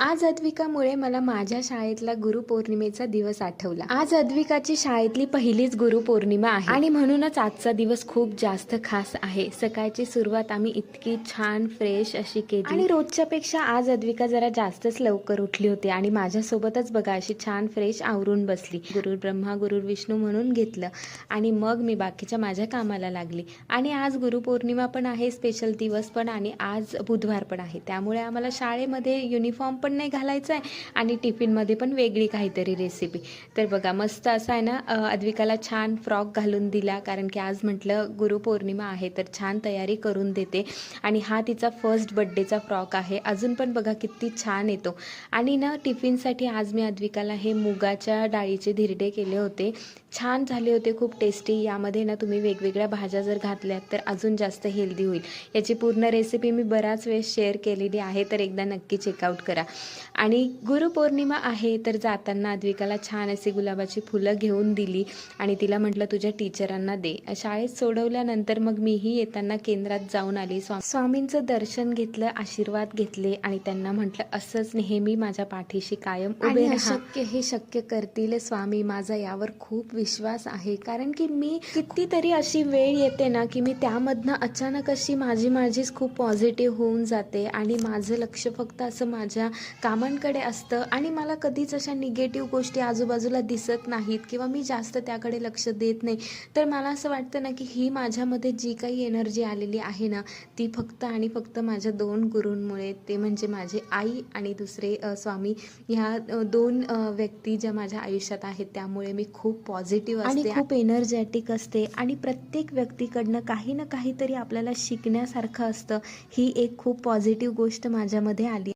आज अद्विकामुळे मला माझ्या शाळेतला गुरुपौर्णिमेचा दिवस आठवला। आज अद्विकाची शाळेतली पहिलीच गुरुपौर्णिमा आहे आणि म्हणूनच आजचा दिवस खूप जास्त खास आहे। सकाळची सुरुवात आम्ही इतकी छान फ्रेश अशी केली आणि रोजच्या पेक्षा आज अद्विका जरा जास्तच लवकर उठली होती आणि माझ्यासोबतच बघा अशी छान फ्रेश आवरून बसली। गुरुर ब्रह्मा गुरुर विष्णू म्हणून घेतलं आणि मग मी बाकीच्या माझ्या कामाला लागली। आणि आज गुरुपौर्णिमा पण आहे, स्पेशल दिवस पण, आणि आज बुधवार पण आहे, त्यामुळे आम्हाला शाळेमध्ये युनिफॉर्म पण नाही घालायचा आहे आणि टिफिनमध्ये पण वेगळी काहीतरी रेसिपी। तर बघा मस्त असं आहे ना, अद्विकाला छान फ्रॉक घालून दिला, कारण की आज म्हटलं गुरुपौर्णिमा आहे तर छान तयारी करून देते। आणि हा तिचा फर्स्ट बड्डेचा फ्रॉक आहे, अजून पण बघा किती छान येतो। आणि ना टिफिनसाठी आज मी अद्विकाला हे मुगाच्या डाळीचे धिरडे केले होते, छान झाले होते, खूप टेस्टी। यामध्ये ना तुम्ही वेगवेगळ्या भाज्या जर घातल्यात तर अजून जास्त हेल्दी होईल। याची पूर्ण रेसिपी मी बराच वेळेस शेअर केलेली आहे, तर एकदा नक्की चेकआउट करा। आणि गुरुपौर्णिमा आहे तर जाताना अद्विकाला छान अशी गुलाबाची फुलं घेऊन दिली आणि तिला म्हटलं तुझ्या टीचरांना दे। शाळेत सोडवल्यानंतर मग मीही येताना केंद्रात जाऊन आली, स्वामींचं दर्शन घेतलं, आशीर्वाद घेतले आणि त्यांना म्हटलं असंच नेहमी माझ्या पाठीशी कायम उभे राहा। शक्य हे शक्य करतील स्वामी, माझा यावर खूप विश्वास आहे। कारण की मी कितीतरी अशी वेळ येते ना की मी त्यामधनं अचानक अशी माझीच खूप पॉझिटिव्ह होऊन जाते आणि माझं लक्ष फक्त असं माझ्या कामांकडे असतं आणि मला कधीच अशा निगेटिव्ह गोष्टी आजूबाजूला दिसत नाहीत किंवा मी जास्त त्याकडे लक्ष देत नाही। तर मला असं वाटतं ना की ही माझ्यामध्ये जी काही एनर्जी आलेली आहे ना, ती फक्त आणि फक्त माझ्या 2 गुरूंमुळे, ते म्हणजे माझे आई आणि दुसरे स्वामी, ह्या 2 व्यक्ती ज्या माझ्या आयुष्यात आहेत, त्यामुळे मी खूप पॉझिटिव्ह असते आणि खूप एनर्जेटिक असते आणि प्रत्येक व्यक्तीकडनं काही ना काहीतरी आपल्याला शिकण्यासारखं असतं। ही एक खूप पॉझिटिव्ह गोष्ट माझ्यामध्ये आली।